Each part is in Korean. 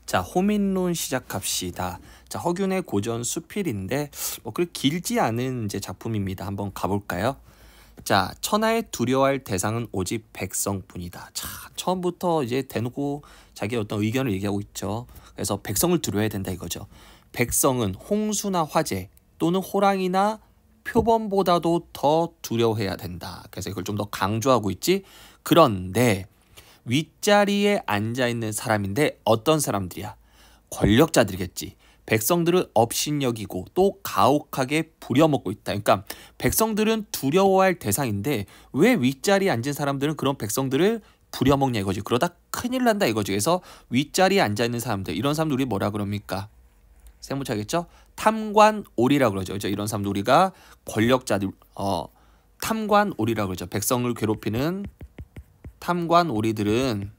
자, 호민론 시작합시다. 자, 허균의 고전 수필인데 그렇게 길지 않은 이제 작품입니다. 한번 가볼까요? 자, 천하에 두려워할 대상은 오직 백성뿐이다. 자, 처음부터 이제 대놓고 자기의 어떤 의견을 얘기하고 있죠. 그래서 백성을 두려워해야 된다 이거죠. 백성은 홍수나 화재 또는 호랑이나 표범보다도 더 두려워해야 된다. 그래서 이걸 좀 더 강조하고 있지. 그런데 윗자리에 앉아있는 사람인데 어떤 사람들이야? 권력자들이겠지. 백성들을 업신여기고 또 가혹하게 부려먹고 있다. 그러니까 백성들은 두려워할 대상인데 왜 윗자리에 앉은 사람들은 그런 백성들을 부려먹냐 이거지. 그러다 큰일 난다 이거지. 그래서 윗자리에 앉아있는 사람들, 이런 사람들 우리 뭐라 그럽니까? 세무차겠죠? 탐관오리라 그러죠. 그죠? 이런 사람들 우리가 권력자들, 탐관오리라 그러죠. 백성을 괴롭히는 탐관오리들은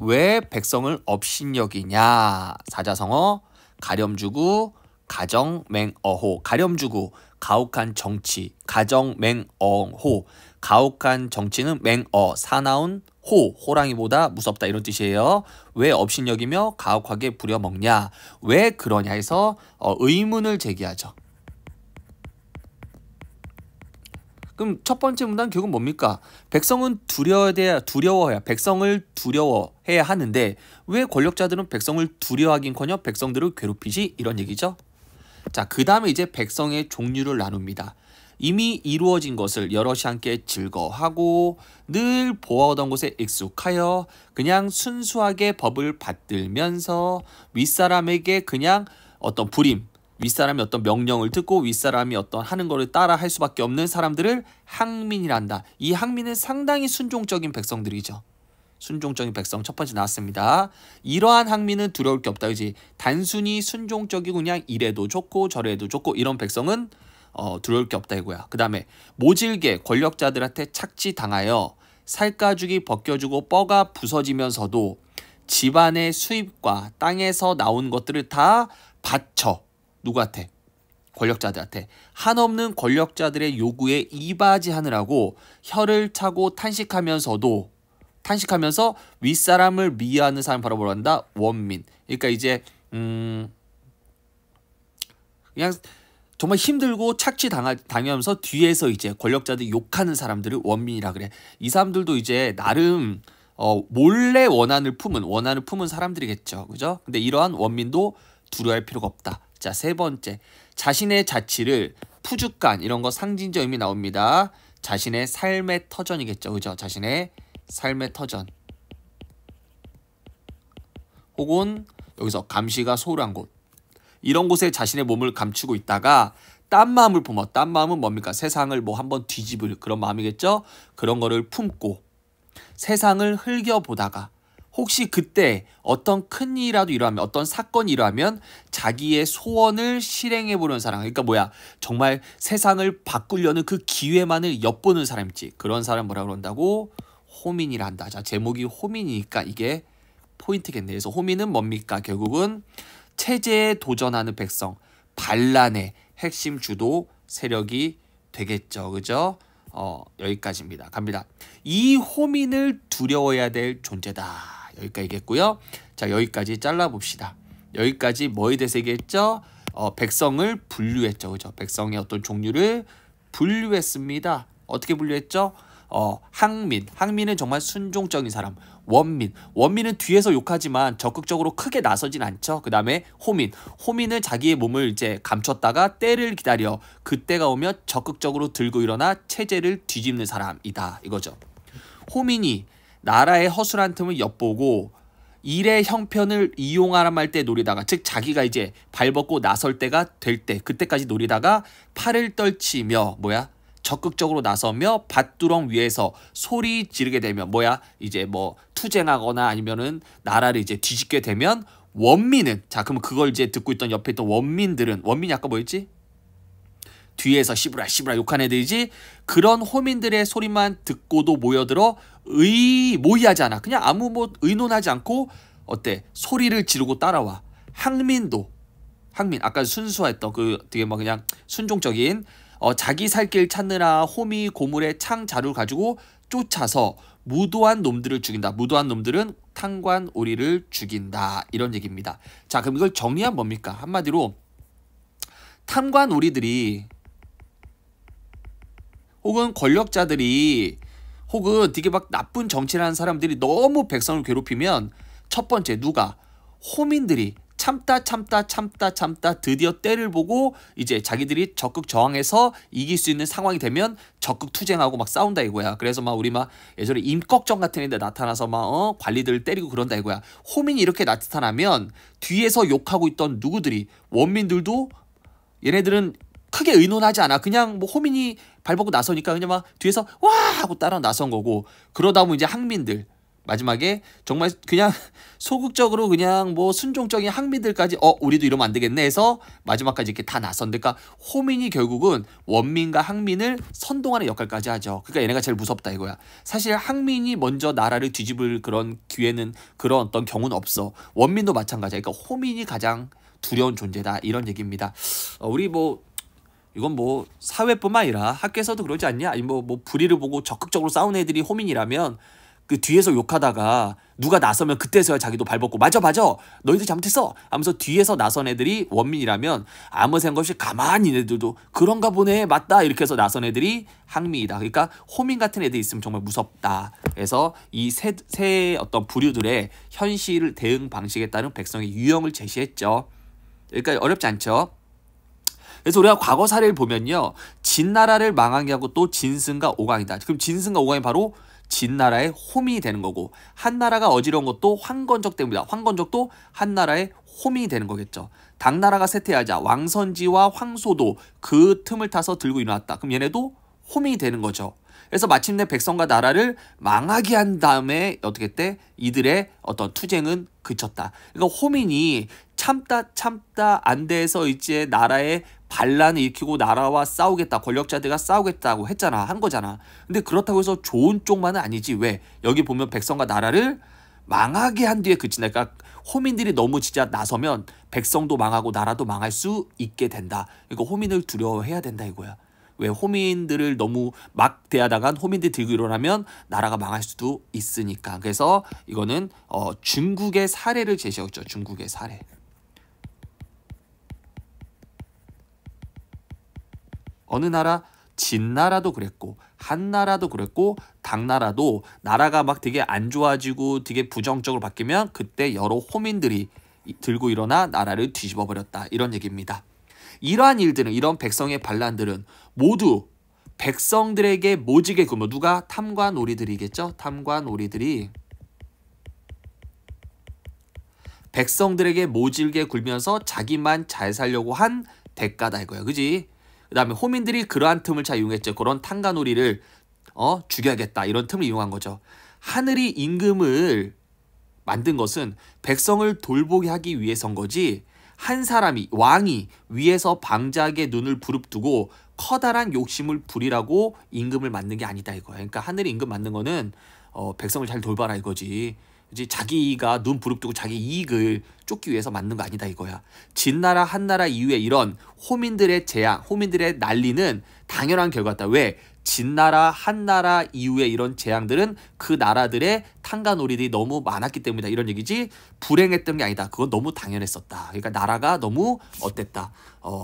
왜 백성을 업신여기냐? 사자성어, 가렴주구, 가정맹어호. 가렴주구, 가혹한 정치. 가정맹어호, 가혹한 정치는 맹어, 사나운 호, 호랑이보다 무섭다 이런 뜻이에요. 왜 업신여기며 가혹하게 부려먹냐? 왜 그러냐 해서 의문을 제기하죠. 그럼 첫 번째 문단 결국 뭡니까? 백성은 두려워해야 백성을 두려워해야 하는데 왜 권력자들은 백성을 두려워하긴커녕 백성들을 괴롭히지? 이런 얘기죠. 자, 그 다음에 이제 백성의 종류를 나눕니다. 이미 이루어진 것을 여럿이 함께 즐거워하고 늘 보아오던 곳에 익숙하여 그냥 순수하게 법을 받들면서 윗사람에게 그냥 어떤 불임, 윗사람이 어떤 명령을 듣고 윗사람이 어떤 하는 거를 따라 할 수밖에 없는 사람들을 항민이란다. 이 항민은 상당히 순종적인 백성들이죠. 순종적인 백성 첫 번째 나왔습니다. 이러한 항민은 두려울 게 없다. 그지? 단순히 순종적이고 그냥 이래도 좋고 저래도 좋고 이런 백성은 두려울 게 없다 이거야. 그 다음에 모질게 권력자들한테 착취당하여 살가죽이 벗겨지고 뻐가 부서지면서도 집안의 수입과 땅에서 나온 것들을 다 바쳐. 누구한테? 권력자들한테. 한없는 권력자들의 요구에 이바지하느라고 혀를 차고 탄식하면서 윗사람을 미워하는 사람 바로 뭐라 한다? 원민. 그러니까 이제 그냥 정말 힘들고 착취당하면서 뒤에서 이제 권력자들이 욕하는 사람들을 원민이라 그래. 이 사람들도 이제 나름 몰래 원한을 품은 사람들이겠죠. 그죠? 근데 이러한 원민도 두려워할 필요가 없다. 자, 세 번째. 자신의 자치를 푸주간 이런 거 상징적 의미 나옵니다. 자신의 삶의 터전이겠죠. 그죠? 자신의 삶의 터전. 혹은 여기서 감시가 소홀한 곳. 이런 곳에 자신의 몸을 감추고 있다가 딴 마음을 품어. 딴 마음은 뭡니까? 세상을 뭐 한번 뒤집을 그런 마음이겠죠? 그런 거를 품고 세상을 흘겨보다가 혹시 그때 어떤 큰일이라도 일어나면 어떤 사건이 일어나면 자기의 소원을 실행해보려는 사람. 그러니까 뭐야? 정말 세상을 바꾸려는 그 기회만을 엿보는 사람 있지. 그런 사람 뭐라 그런다고? 호민이라 한다. 자, 제목이 호민이니까 이게 포인트겠네. 그래서 호민은 뭡니까? 결국은 체제에 도전하는 백성, 반란의 핵심 주도 세력이 되겠죠. 그죠? 여기까지입니다. 갑니다. 이 호민을 두려워해야 될 존재다. 여기까지겠고요. 자, 여기까지 잘라봅시다. 여기까지 뭐에 대해서 얘기했죠? 백성을 분류했죠. 그죠? 백성의 어떤 종류를 분류했습니다. 어떻게 분류했죠? 항민은 정말 순종적인 사람. 원민은 뒤에서 욕하지만 적극적으로 크게 나서진 않죠. 그 다음에 호민은 자기의 몸을 이제 감췄다가 때를 기다려 그때가 오면 적극적으로 들고 일어나 체제를 뒤집는 사람이다 이거죠. 호민이 나라의 허술한 틈을 엿보고 일의 형편을 이용하라 할 때 노리다가, 즉 자기가 이제 발벗고 나설 때가 될 때 그때까지 노리다가 팔을 떨치며 적극적으로 나서며 밭두렁 위에서 소리 지르게 되면 이제 뭐 투쟁하거나 아니면은 나라를 이제 뒤집게 되면 원민은, 자 그럼 그걸 이제 듣고 있던 옆에 있던 원민이 아까 뭐였지? 뒤에서 시부라 욕한 애들이지. 그런 호민들의 소리만 듣고도 모여들어 모의하지 않아. 그냥 아무 의논하지 않고 어때? 소리를 지르고 따라와. 항민 아까 순수했던 그 되게 그냥 순종적인 자기 살 길 찾느라 호미 고물의 창 자루를 가지고 쫓아서 무도한 놈들을 죽인다. 무도한 놈들은 탄관오리를 죽인다. 이런 얘기입니다. 자, 그럼 이걸 정리하면 뭡니까? 한마디로 탄관오리들이 혹은 권력자들이 혹은 되게 막 나쁜 정치를 하는 사람들이 너무 백성을 괴롭히면 첫 번째 누가? 호민들이 참다 드디어 때를 보고 이제 자기들이 적극 저항해서 이길 수 있는 상황이 되면 적극 투쟁하고 막 싸운다 이거야. 그래서 막 우리 막 예전에 임꺽정 같은 애들 나타나서 막 관리들을 때리고 그런다 이거야. 호민이 이렇게 나타나면 뒤에서 욕하고 있던 누구들이 원민들도 얘네들은 크게 의논하지 않아. 그냥 뭐 호민이 발벗고 나서니까 그냥 막 뒤에서 와 하고 따라 나선 거고, 그러다 보면 이제 항민들 마지막에 정말 그냥 소극적으로 그냥 뭐 순종적인 항민들까지 우리도 이러면 안 되겠네 해서 마지막까지 이렇게 다 나선데, 그러니까 호민이 결국은 원민과 항민을 선동하는 역할까지 하죠. 그러니까 얘네가 제일 무섭다 이거야. 사실 항민이 먼저 나라를 뒤집을 그런 기회는, 그런 어떤 경우는 없어. 원민도 마찬가지야. 그러니까 호민이 가장 두려운 존재다 이런 얘기입니다. 우리 뭐 이건 뭐 사회뿐만 아니라 학교에서도 그러지 않냐? 아니 뭐 불의를 보고 적극적으로 싸우는 애들이 호민이라면 그 뒤에서 욕하다가 누가 나서면 그때서야 자기도 발벗고 맞아 너희들 잘못했어 하면서 뒤에서 나선 애들이 원민이라면 아무 생각 없이 가만히 애들도 그런가 보네 맞다 이렇게 해서 나선 애들이 항민이다. 그러니까 호민 같은 애들이 있으면 정말 무섭다. 그래서 이 세 어떤 부류들의 현실 대응 방식에 따른 백성의 유형을 제시했죠. 그러니까 어렵지 않죠. 그래서 우리가 과거 사례를 보면요, 진나라를 망하게 하고 또 진승과 오강이다. 그럼 진승과 오강이 바로 진나라의 호민이 되는 거고, 한나라가 어지러운 것도 황건적 때문이다. 황건적도 한나라의 호민이 되는 거겠죠. 당나라가 쇠퇴하자 왕선지와 황소도 그 틈을 타서 들고 일어났다. 그럼 얘네도 호민이 되는 거죠. 그래서 마침내 백성과 나라를 망하게 한 다음에 어떻게 했대? 이들의 어떤 투쟁은 그쳤다. 그러니까 호민이 참다 안 돼서 이제 나라에 반란을 일으키고 나라와 싸우겠다, 권력자들과 싸우겠다고 했잖아, 한 거잖아. 근데 그렇다고 해서 좋은 쪽만은 아니지. 왜? 여기 보면 백성과 나라를 망하게 한 뒤에 그친다. 그러니까 호민들이 너무 진짜 나서면 백성도 망하고 나라도 망할 수 있게 된다. 그러니까 호민을 두려워해야 된다 이거야. 왜? 호민들을 너무 막 대하다간 호민들이 들고 일어나면 나라가 망할 수도 있으니까. 그래서 이거는 중국의 사례를 제시했죠. 중국의 사례. 어느 나라? 진나라도 그랬고 한나라도 그랬고 당나라도 나라가 막 되게 안 좋아지고 되게 부정적으로 바뀌면 그때 여러 호민들이 들고 일어나 나라를 뒤집어 버렸다 이런 얘기입니다. 이러한 일들은, 이런 백성의 반란들은 모두 백성들에게 모지게 굶어. 누가? 탐관오리들이겠죠. 탐관오리들이 백성들에게 모질게 굴면서 자기만 잘 살려고 한 대가다 이거야. 그지? 그 다음에 호민들이 그러한 틈을 잘 이용했죠. 그런 탕간오리를 죽여야겠다 이런 틈을 이용한 거죠. 하늘이 임금을 만든 것은 백성을 돌보게 하기 위해서인 거지, 한 사람이, 왕이 위에서 방자하게 눈을 부릅뜨고 커다란 욕심을 부리라고 임금을 만든 게 아니다 이거야. 그러니까 하늘이 임금 만든 거는 백성을 잘 돌봐라 이거지. 그치? 자기가 눈 부릅뜨고 자기 이익을 쫓기 위해서 만든 거 아니다 이거야. 진나라 한나라 이후에 이런 호민들의 재앙, 호민들의 난리는 당연한 결과다. 왜? 진나라 한나라 이후에 이런 재앙들은 그 나라들의 탕간오리들이 너무 많았기 때문이다 이런 얘기지, 불행했던 게 아니다. 그건 너무 당연했었다. 그러니까 나라가 너무 어땠다,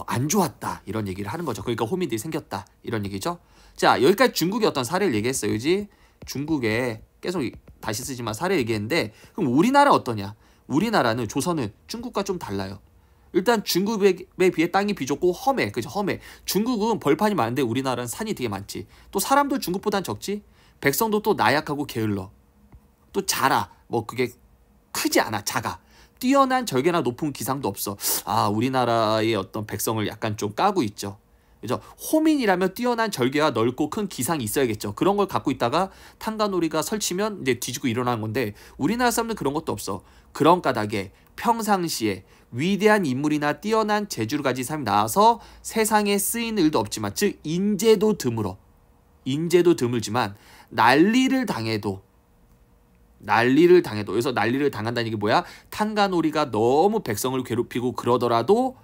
안 좋았다 이런 얘기를 하는 거죠. 그러니까 호민들이 생겼다 이런 얘기죠. 자, 여기까지 중국의 어떤 사례를 얘기했어요. 그지? 중국에 계속 다시 쓰지만 사례 얘기했는데, 그럼 우리나라 어떠냐? 우리나라는, 조선은 중국과 좀 달라요. 일단 중국에 비해 땅이 비좁고 험해. 그죠? 험해. 중국은 벌판이 많은데 우리나라는 산이 되게 많지. 또 사람도 중국보단 적지. 백성도 또 나약하고 게을러. 또 작아. 뭐 그게 크지 않아. 작아. 뛰어난 절개나 높은 기상도 없어. 우리나라의 어떤 백성을 약간 좀 까고 있죠. 그죠? 호민이라면 뛰어난 절개와 넓고 큰 기상이 있어야겠죠. 그런 걸 갖고 있다가 탕간오리가 설치면 이제 뒤지고 일어나는 건데, 우리나라 사람들은 그런 것도 없어. 그런 까닭에 평상시에 위대한 인물이나 뛰어난 재주를 가진 사람이 나와서 세상에 쓰이는 일도 없지만, 즉 인재도 드물지만 난리를 당해도, 여기서 난리를 당한다는 게 뭐야? 탕간오리가 너무 백성을 괴롭히고 그러더라도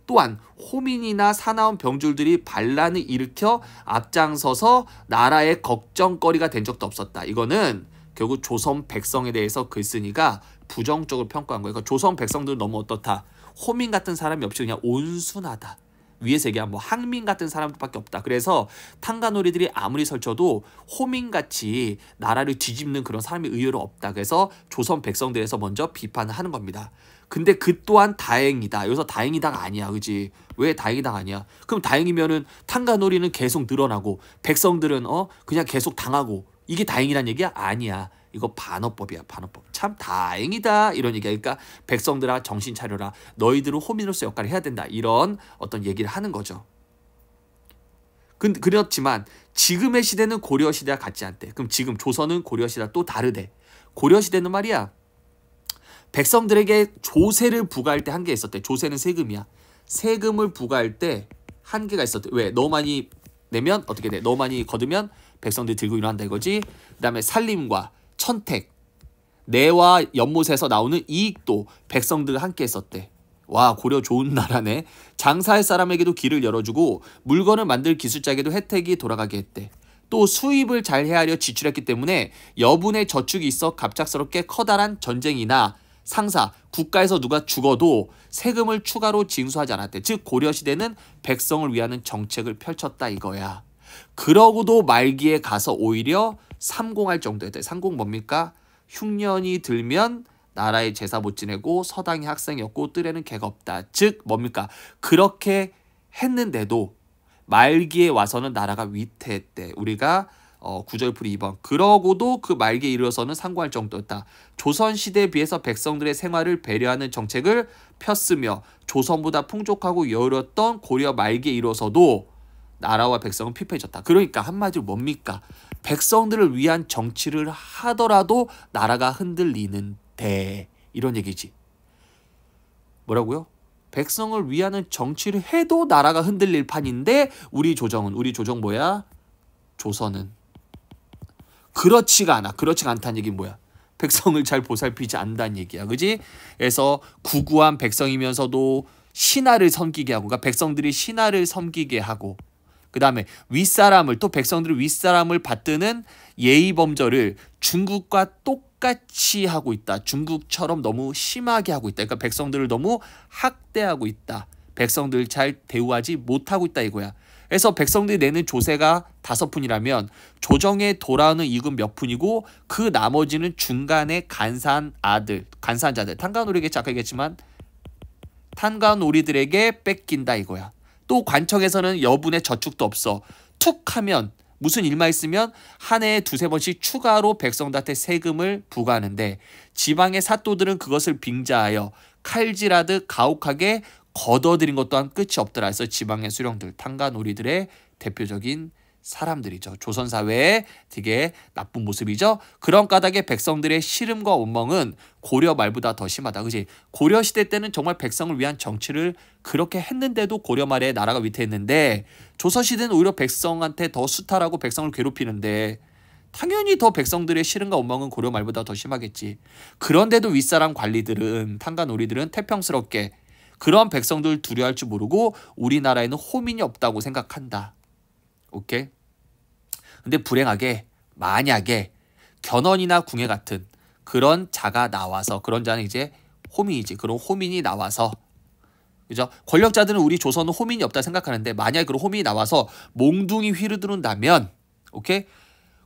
또한 호민이나 사나운 병졸들이 반란을 일으켜 앞장서서 나라의 걱정거리가 된 적도 없었다. 이거는 결국 조선 백성에 대해서 글쓴이가 부정적으로 평가한 거예요. 그러니까 조선 백성들은 너무 어떻다. 호민 같은 사람이 없이 그냥 온순하다. 위에서 얘기한 뭐 항민 같은 사람들밖에 없다. 그래서 탕가놀이들이 아무리 설쳐도 호민같이 나라를 뒤집는 그런 사람이 의외로 없다. 그래서 조선 백성들에서 먼저 비판을 하는 겁니다. 근데 그 또한 다행이다. 여기서 다행이다가 아니야. 그지? 왜 다행이다가 아니야? 그럼 다행이면은 탕가놀이는 계속 늘어나고 백성들은 그냥 계속 당하고 이게 다행이란 얘기야? 아니야. 이거 반어법이야. 반어법. 참 다행이다. 이런 얘기야. 그러니까 백성들아 정신 차려라. 너희들은 호민으로서 역할을 해야 된다. 이런 어떤 얘기를 하는 거죠. 그렇지만 지금의 시대는 고려 시대와 같지 않대. 그럼 지금 조선은 고려 시대와 또 다르대. 고려 시대는 말이야. 백성들에게 조세를 부과할 때 한계가 있었대. 조세는 세금이야. 세금을 부과할 때 한계가 있었대. 왜? 너무 많이 내면 어떻게 돼? 너무 많이 거두면 백성들이 들고 일어난다 이거지. 그 다음에 살림과 천택, 내와 연못에서 나오는 이익도 백성들과 함께 했었대. 와, 고려 좋은 나라네. 장사할 사람에게도 길을 열어주고 물건을 만들 기술자에게도 혜택이 돌아가게 했대. 또 수입을 잘 헤아려 지출했기 때문에 여분의 저축이 있어 갑작스럽게 커다란 전쟁이나 상사, 국가에서 누가 죽어도 세금을 추가로 징수하지 않았대. 즉 고려시대는 백성을 위하는 정책을 펼쳤다 이거야. 그러고도 말기에 가서 오히려 삼공할 정도였대. 삼공 뭡니까? 흉년이 들면 나라의 제사 못 지내고 서당의 학생이었고 뜰에는 개가 없다. 즉 뭡니까? 그렇게 했는데도 말기에 와서는 나라가 위태했대. 우리가 구절풀이 2번. 그러고도 그 말기에 이르러서는 상고할 정도였다. 조선시대에 비해서 백성들의 생활을 배려하는 정책을 폈으며 조선보다 풍족하고 여유로웠던 고려 말기에 이르러서도 나라와 백성은 피폐해졌다. 그러니까 한마디로 뭡니까? 백성들을 위한 정치를 하더라도 나라가 흔들리는데 이런 얘기지. 뭐라고요? 백성을 위하는 정치를 해도 나라가 흔들릴 판인데 우리 조정 뭐야? 조선은 그렇지가 않아. 그렇지가 않다는 얘기는 뭐야? 백성을 잘 보살피지 않는다는 얘기야. 그지? 그래서 구구한 백성이면서도 신하를 섬기게 하고, 그러니까 백성들이 신하를 섬기게 하고, 그 다음에 윗사람을, 또 백성들이 윗사람을 받드는 예의범절을 중국과 똑같이 하고 있다. 중국처럼 너무 심하게 하고 있다. 그러니까 백성들을 너무 학대하고 있다. 백성들 잘 대우하지 못하고 있다 이거야. 그래서 백성들이 내는 조세가 5푼이라면 조정에 돌아오는 이익은 몇 푼이고 그 나머지는 중간에 간사한 자들, 탄가놀이에게 작가겠지만 탄가놀이들에게 뺏긴다 이거야. 또 관청에서는 여분의 저축도 없어. 툭 하면 무슨 일만 있으면 한 해에 2-3번씩 추가로 백성들한테 세금을 부과하는데 지방의 사또들은 그것을 빙자하여 칼질하듯 가혹하게 걷어들인 것 또한 끝이 없더라. 그래서 지방의 수령들, 탄가놀이들의 대표적인 사람들이죠. 조선사회의 되게 나쁜 모습이죠. 그런 까닭에 백성들의 시름과 원망은 고려 말보다 더 심하다. 그지? 고려시대 때는 정말 백성을 위한 정치를 그렇게 했는데도 고려 말에 나라가 위태했는데 조선시대는 오히려 백성한테 더 수탈하고 백성을 괴롭히는데 당연히 더 백성들의 시름과 원망은 고려 말보다 더 심하겠지. 그런데도 윗사람 관리들은, 탄가놀이들은 태평스럽게 그런 백성들 두려워할 줄 모르고 우리나라에는 호민이 없다고 생각한다. 오케이? 근데 불행하게 만약에 견훤이나 궁예 같은 그런 자가 나와서, 그런 자는 이제 호민이지. 그런 호민이 나와서, 그죠? 권력자들은 우리 조선은 호민이 없다 생각하는데 만약에 그런 호민이 나와서 몽둥이 휘두른다면, 오케이?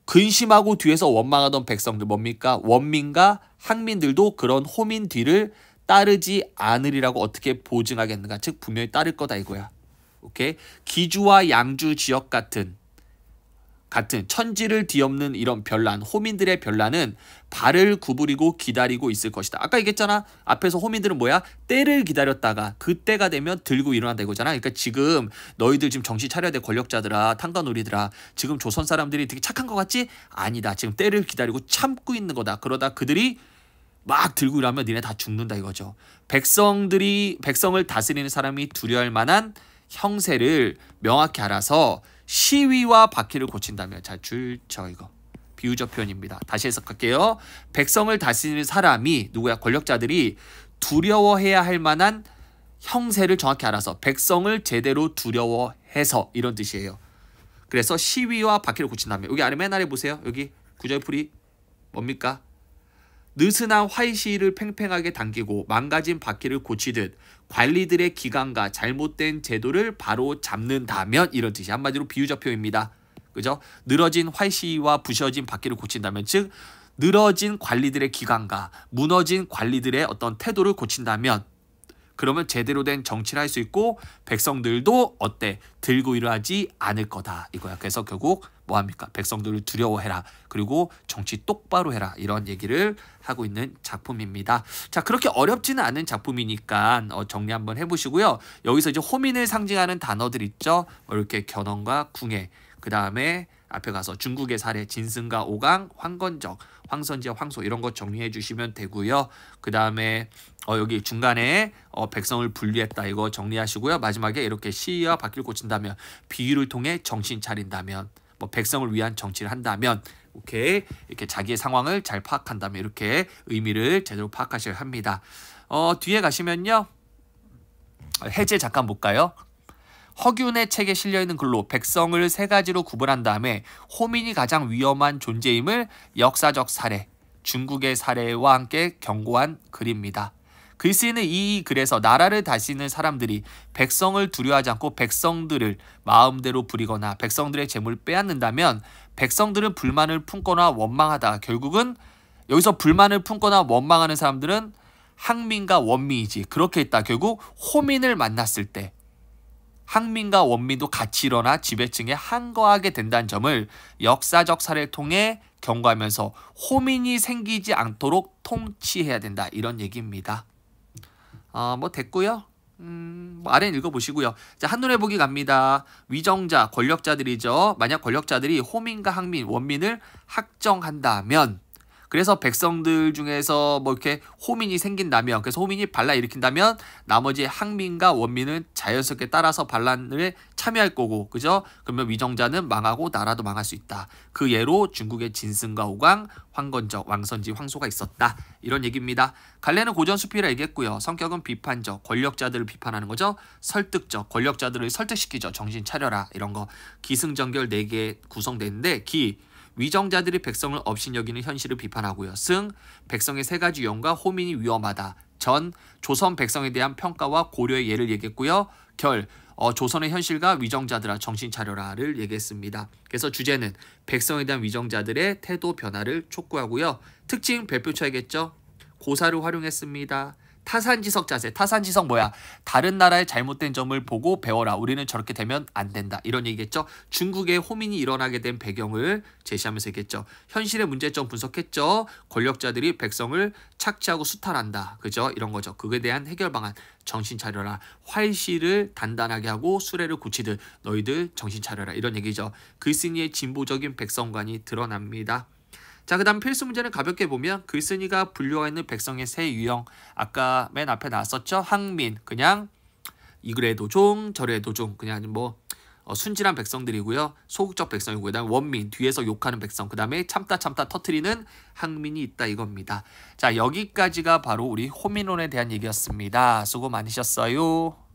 근심하고 뒤에서 원망하던 백성들 뭡니까? 원민과 항민들도 그런 호민 뒤를 따르지 않으리라고 어떻게 보증하겠는가? 즉 분명히 따를 거다 이거야. 오케이? 기주와 양주 지역 같은 천지를 뒤엎는 이런 변란, 호민들의 변란은 발을 구부리고 기다리고 있을 것이다. 아까 얘기했잖아. 앞에서 호민들은 뭐야? 때를 기다렸다가 그때가 되면 들고 일어난다 이거잖아. 그러니까 지금 너희들 지금 정신 차려야 돼. 권력자들아, 탄가놀이들아. 지금 조선 사람들이 되게 착한 것 같지? 아니다. 지금 때를 기다리고 참고 있는 거다. 그러다 그들이 막 들고 일어나면 니네 다 죽는다 이거죠. 백성을 다스리는 사람이 두려워할 만한 형세를 명확히 알아서 시위와 박해를 고친다면, 자 줄쳐 이거 비유적 표현입니다. 다시 해석할게요. 백성을 다스리는 사람이 누구야? 권력자들이 두려워해야 할 만한 형세를 정확히 알아서 백성을 제대로 두려워해서 이런 뜻이에요. 그래서 시위와 박해를 고친다면 여기 아래 맨 아래 보세요. 여기 구절풀이 뭡니까? 느슨한 화이시위를 팽팽하게 당기고 망가진 바퀴를 고치듯 관리들의 기강과 잘못된 제도를 바로 잡는다면 이런 뜻이 한마디로 비유적 표현입니다. 그죠? 늘어진 화이시위와 부셔진 바퀴를 고친다면 즉 늘어진 관리들의 기강과 무너진 관리들의 어떤 태도를 고친다면 그러면 제대로 된 정치를 할 수 있고 백성들도 어때? 들고 일어나지 않을 거다 이거야. 그래서 결국 뭐합니까? 백성들을 두려워해라. 그리고 정치 똑바로 해라. 이런 얘기를 하고 있는 작품입니다. 자, 그렇게 어렵지는 않은 작품이니까 정리 한번 해보시고요. 여기서 이제 호민을 상징하는 단어들 있죠. 이렇게 견훤과 궁예. 그 다음에 앞에 가서 중국의 사례 진승과 오강, 황건적, 황선지와 황소 이런 거 정리해 주시면 되고요. 그 다음에 여기 중간에 백성을 분리했다 이거 정리하시고요. 마지막에 이렇게 시위와 바퀴를 고친다면 비유를 통해 정신 차린다면 뭐 백성을 위한 정치를 한다면 오케이 이렇게 자기의 상황을 잘 파악한다면 이렇게 의미를 제대로 파악하셔야 합니다. 뒤에 가시면요. 해제 잠깐 볼까요? 허균의 책에 실려있는 글로 백성을 세 가지로 구분한 다음에 호민이 가장 위험한 존재임을 역사적 사례, 중국의 사례와 함께 경고한 글입니다. 글쓰이는 이 글에서 나라를 다스리는 사람들이 백성을 두려워하지 않고 백성들을 마음대로 부리거나 백성들의 재물을 빼앗는다면 백성들은 불만을 품거나 원망하다가 결국은 여기서 불만을 품거나 원망하는 사람들은 항민과 원민이지. 그렇게 있다 결국 호민을 만났을 때 항민과 원민도 같이 일어나 지배층에 항거하게 된다는 점을 역사적 사례를 통해 경고하면서 호민이 생기지 않도록 통치해야 된다. 이런 얘기입니다. 뭐 됐고요. 아래 읽어보시고요. 자, 한눈에 보기 갑니다. 위정자, 권력자들이죠. 만약 권력자들이 호민과 항민, 원민을 학정한다면 그래서 백성들 중에서 뭐 이렇게 호민이 생긴다면 그래서 호민이 반란 일으킨다면 나머지 항민과 원민은 자연스럽게 따라서 반란에 참여할 거고 그죠? 그러면 위정자는 망하고 나라도 망할 수 있다. 그 예로 중국의 진승과 오강, 황건적, 왕선지, 황소가 있었다. 이런 얘기입니다. 갈래는 고전수필이라 얘기했고요. 성격은 비판적, 권력자들을 비판하는 거죠. 설득적, 권력자들을 설득시키죠. 정신 차려라 이런 거. 기승전결 4개 구성되는데 기 위정자들이 백성을 업신여기는 현실을 비판하고요. 승, 백성의 세 가지 유형과 호민이 위험하다. 전, 조선 백성에 대한 평가와 고려의 예를 얘기했고요. 결, 조선의 현실과 위정자들아 정신 차려라를 얘기했습니다. 그래서 주제는 백성에 대한 위정자들의 태도 변화를 촉구하고요. 특징 별표 쳐야겠죠. 고사를 활용했습니다. 타산지석 자세. 타산지석 뭐야? 다른 나라의 잘못된 점을 보고 배워라. 우리는 저렇게 되면 안 된다. 이런 얘기겠죠. 중국의 호민이 일어나게 된 배경을 제시하면서 얘기했죠. 현실의 문제점 분석했죠. 권력자들이 백성을 착취하고 수탈한다. 그죠? 이런 거죠. 그거에 대한 해결 방안. 정신 차려라. 활시를 단단하게 하고 수레를 굳히듯 너희들 정신 차려라. 이런 얘기죠. 글쓴이의 진보적인 백성관이 드러납니다. 자, 그 다음 필수 문제는 가볍게 보면 글쓴이가 분류하고 있는 백성의 세 유형 아까 맨 앞에 나왔었죠. 항민 그냥 이그래도 종 저래도 종 그냥 뭐 순진한 백성들이고요. 소극적 백성이고 그다음 원민 뒤에서 욕하는 백성 그 다음에 참다 터트리는 항민이 있다 이겁니다. 자, 여기까지가 바로 우리 호민론에 대한 얘기였습니다. 수고 많으셨어요.